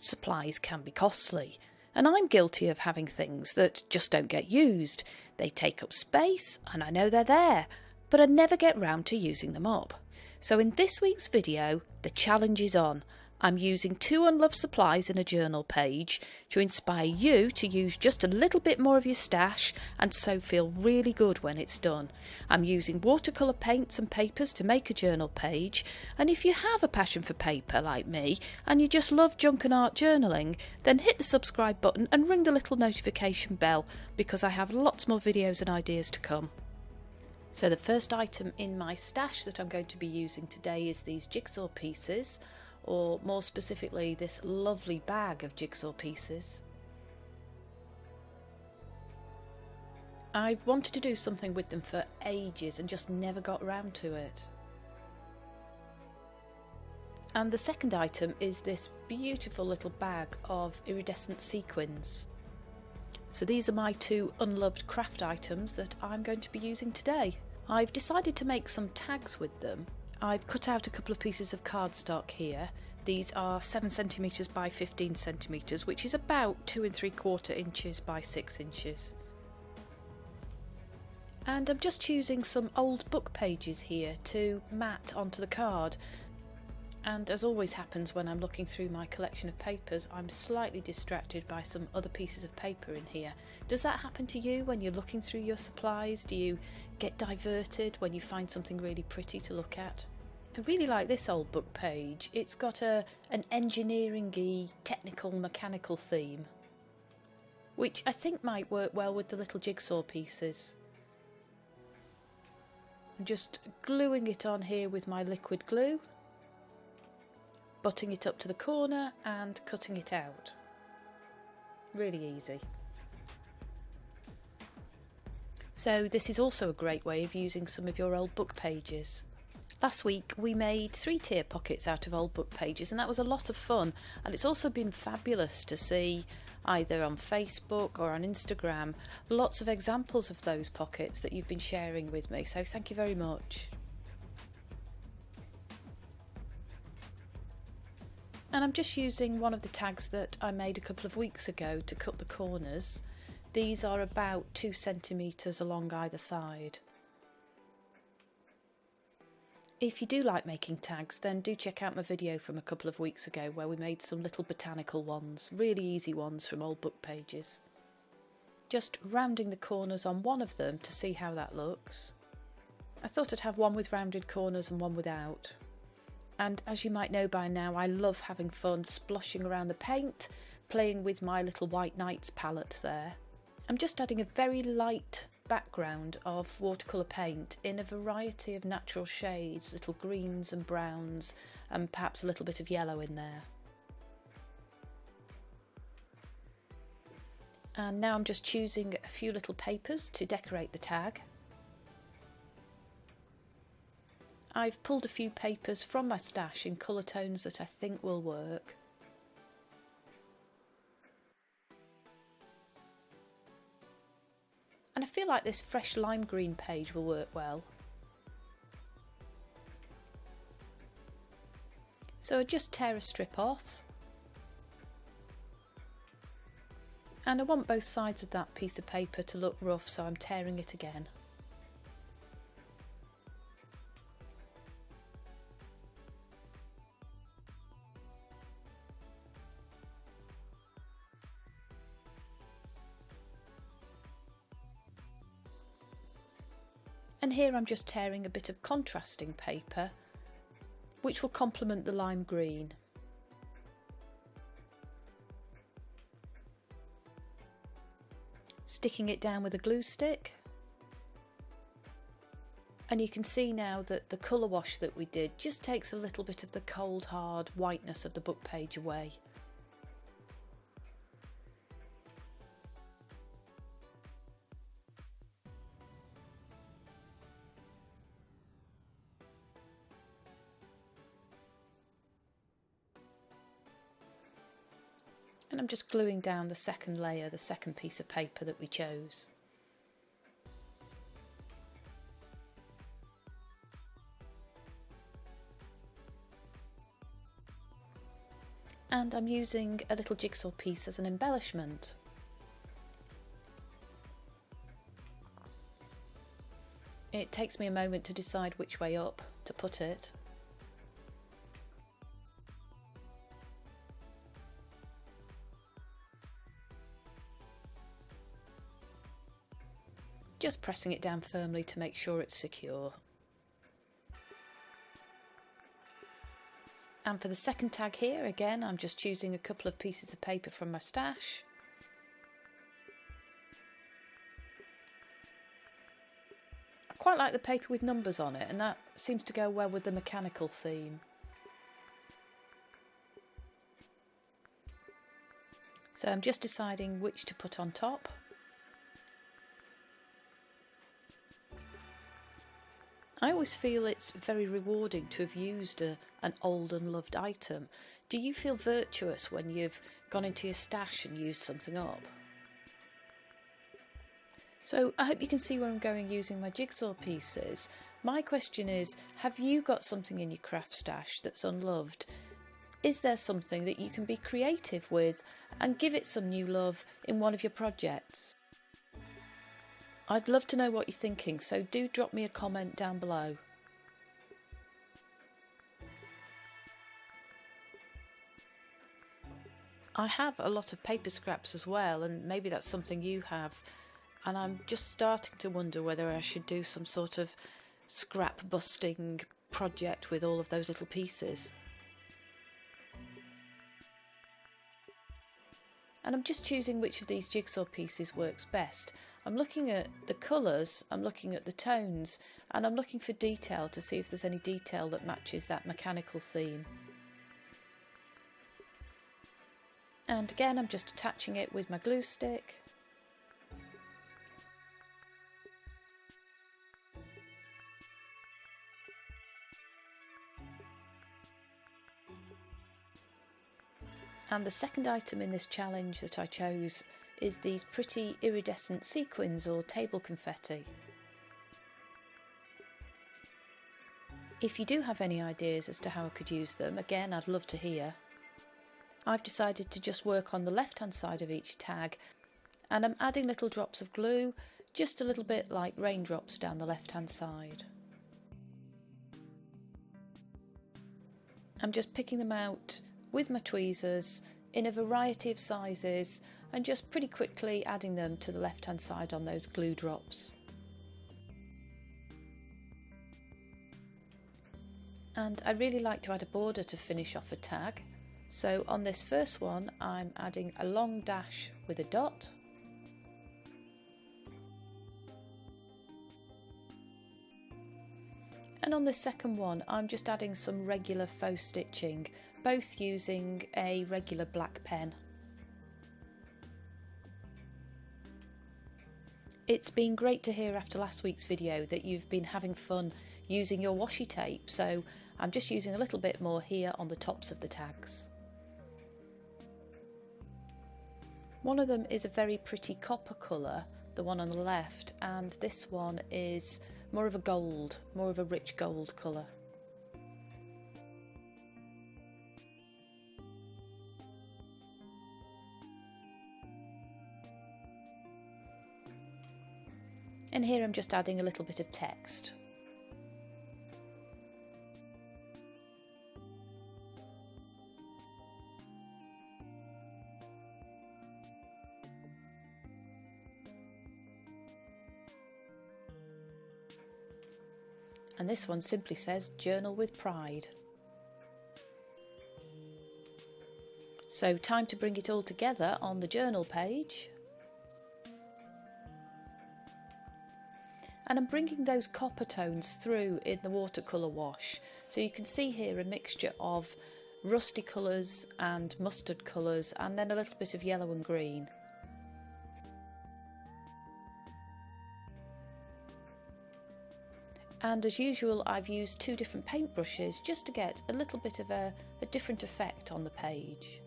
craft supplies can be costly, and I'm guilty of having things that just don't get used. They take up space, and I know they're there, but I never get round to using them up. So in this week's video, the challenge is on. I'm using 2 unloved supplies in a journal page to inspire you to use just a little bit more of your stash and so feel really good when it's done. I'm using watercolour paints and papers to make a journal page, and if you have a passion for paper like me and you just love junk and art journaling, then hit the subscribe button and ring the little notification bell because I have lots more videos and ideas to come. So the first item in my stash that I'm going to be using today is these jigsaw pieces, or more specifically this lovely bag of jigsaw pieces. I've wanted to do something with them for ages and just never got round to it. And the second item is this beautiful little bag of iridescent sequins. So these are my 2 unloved craft items that I'm going to be using today. I've decided to make some tags with them. I've cut out a couple of pieces of cardstock here. These are 7 centimetres by 15 centimetres, which is about 2 3/4 inches by 6 inches. And I'm just choosing some old book pages here to mat onto the card. And as always happens when I'm looking through my collection of papers, I'm slightly distracted by some other pieces of paper in here. Does that happen to you when you're looking through your supplies? Do you get diverted when you find something really pretty to look at? I really like this old book page. It's got an engineering-y, technical, mechanical theme, which I think might work well with the little jigsaw pieces. I'm just gluing it on here with my liquid glue, butting it up to the corner and cutting it out. Really easy. So this is also a great way of using some of your old book pages. Last week we made 3-tier pockets out of old book pages, and that was a lot of fun, and it's also been fabulous to see either on Facebook or on Instagram lots of examples of those pockets that you've been sharing with me, so thank you very much. And I'm just using one of the tags that I made a couple of weeks ago to cut the corners. These are about 2 centimetres along either side. If you do like making tags, then do check out my video from a couple of weeks ago where we made some little botanical ones, really easy ones from old book pages. Just rounding the corners on one of them to see how that looks. I thought I'd have one with rounded corners and one without. And as you might know by now, I love having fun sploshing around the paint, playing with my little White Nights palette there. I'm just adding a very light background of watercolour paint in a variety of natural shades, little greens and browns, and perhaps a little bit of yellow in there. And now I'm just choosing a few little papers to decorate the tag. I've pulled a few papers from my stash in colour tones that I think will work. And I feel like this fresh lime green page will work well. So I just tear a strip off. And I want both sides of that piece of paper to look rough, so I'm tearing it again. And here I'm just tearing a bit of contrasting paper, which will complement the lime green. Sticking it down with a glue stick. And you can see now that the colour wash that we did just takes a little bit of the cold, hard whiteness of the book page away. And I'm just gluing down the second layer, the second piece of paper that we chose. And I'm using a little jigsaw piece as an embellishment. It takes me a moment to decide which way up to put it. Just pressing it down firmly to make sure it's secure. And for the second tag here, again, I'm just choosing a couple of pieces of paper from my stash. I quite like the paper with numbers on it, and that seems to go well with the mechanical theme. So I'm just deciding which to put on top. I always feel it's very rewarding to have used an old unloved item. Do you feel virtuous when you've gone into your stash and used something up? So I hope you can see where I'm going using my jigsaw pieces. My question is, have you got something in your craft stash that's unloved? Is there something that you can be creative with and give it some new love in one of your projects? I'd love to know what you're thinking, so do drop me a comment down below. I have a lot of paper scraps as well, and maybe that's something you have, and I'm just starting to wonder whether I should do some sort of scrap busting project with all of those little pieces. And I'm just choosing which of these jigsaw pieces works best. I'm looking at the colours, I'm looking at the tones, and I'm looking for detail to see if there's any detail that matches that mechanical theme. And again, I'm just attaching it with my glue stick. And the second item in this challenge that I chose is these pretty iridescent sequins or table confetti. If you do have any ideas as to how I could use them, again, I'd love to hear. I've decided to just work on the left hand side of each tag, and I'm adding little drops of glue, just a little bit like raindrops down the left hand side. I'm just picking them out with my tweezers in a variety of sizes and just pretty quickly adding them to the left hand side on those glue drops. And I really like to add a border to finish off a tag, so on this first one I'm adding a long dash with a dot. And on the second one I'm just adding some regular faux stitching, both using a regular black pen. It's been great to hear after last week's video that you've been having fun using your washi tape, so I'm just using a little bit more here on the tops of the tags. One of them is a very pretty copper colour, the one on the left, and this one is more of a gold, more of a rich gold colour. And here I'm just adding a little bit of text. And this one simply says "Journal with Pride." So time to bring it all together on the journal page. And I'm bringing those copper tones through in the watercolour wash. So you can see here a mixture of rusty colours and mustard colours, and then a little bit of yellow and green. And as usual, I've used two different paintbrushes just to get a little bit of a different effect on the page.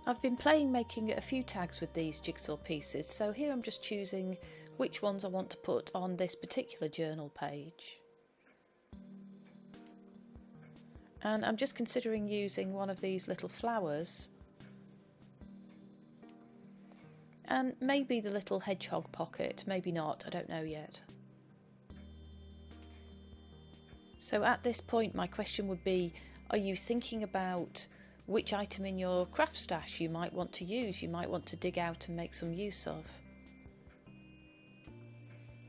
I've been playing making a few tags with these jigsaw pieces, so here I'm just choosing which ones I want to put on this particular journal page. And I'm just considering using one of these little flowers and maybe the little hedgehog pocket, maybe not, I don't know yet. So at this point my question would be, are you thinking about which item in your craft stash you might want to use, you might want to dig out and make some use of?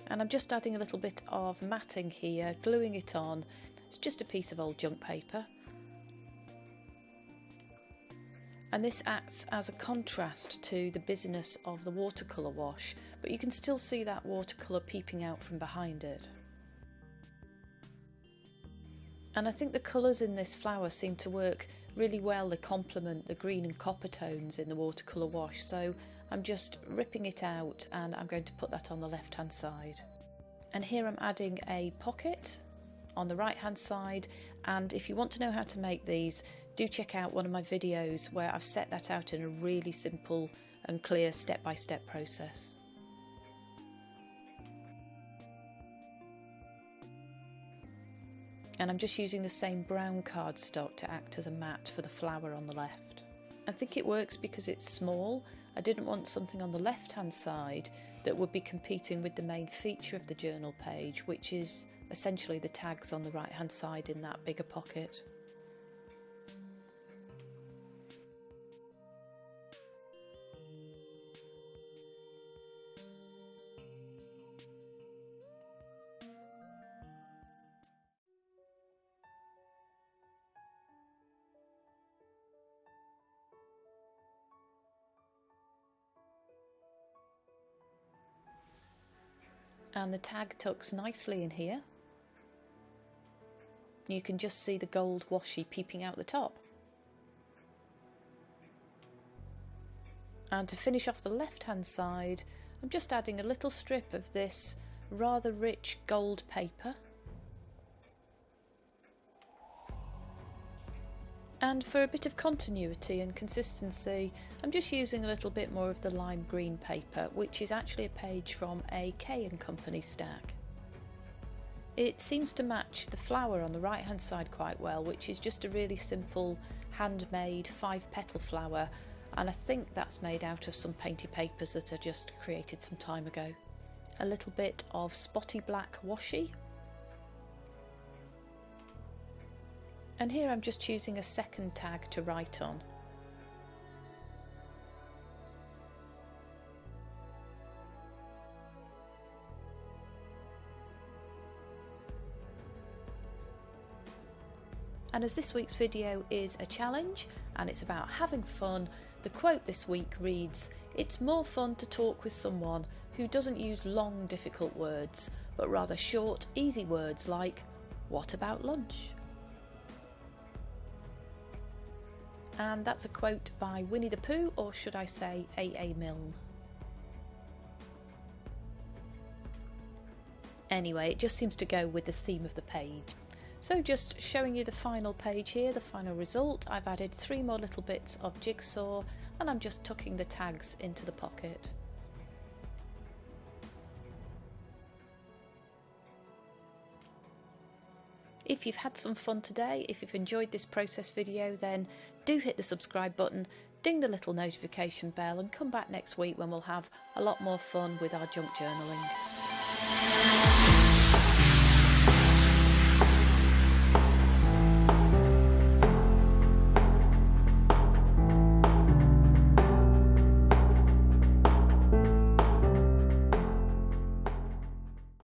And I'm just adding a little bit of matting here, gluing it on. It's just a piece of old junk paper. And this acts as a contrast to the busyness of the watercolour wash, but you can still see that watercolour peeping out from behind it. And I think the colours in this flower seem to work really well. They complement the green and copper tones in the watercolour wash, so I'm just ripping it out and I'm going to put that on the left hand side. And here I'm adding a pocket on the right hand side, and if you want to know how to make these, do check out one of my videos where I've set that out in a really simple and clear step-by-step process. And I'm just using the same brown cardstock to act as a mat for the flower on the left. I think it works because it's small. I didn't want something on the left hand side that would be competing with the main feature of the journal page, which is essentially the tags on the right hand side in that bigger pocket. And the tag tucks nicely in here. You can just see the gold washi peeping out the top. And to finish off the left hand side, I'm just adding a little strip of this rather rich gold paper. And for a bit of continuity and consistency, I'm just using a little bit more of the lime green paper, which is actually a page from a K & Company stack. It seems to match the flower on the right hand side quite well, which is just a really simple handmade 5-petal flower, and I think that's made out of some painty papers that I just created some time ago. A little bit of spotty black washi. And here I'm just choosing a second tag to write on. And as this week's video is a challenge and it's about having fun, the quote this week reads, "It's more fun to talk with someone who doesn't use long, difficult words, but rather short, easy words like, 'What about lunch?'" And that's a quote by Winnie the Pooh, or should I say A.A. Milne. Anyway, it just seems to go with the theme of the page. So just showing you the final page here, the final result. I've added 3 more little bits of jigsaw and I'm just tucking the tags into the pocket. If you've had some fun today, if you've enjoyed this process video, then do hit the subscribe button, ding the little notification bell and come back next week when we'll have a lot more fun with our junk journaling.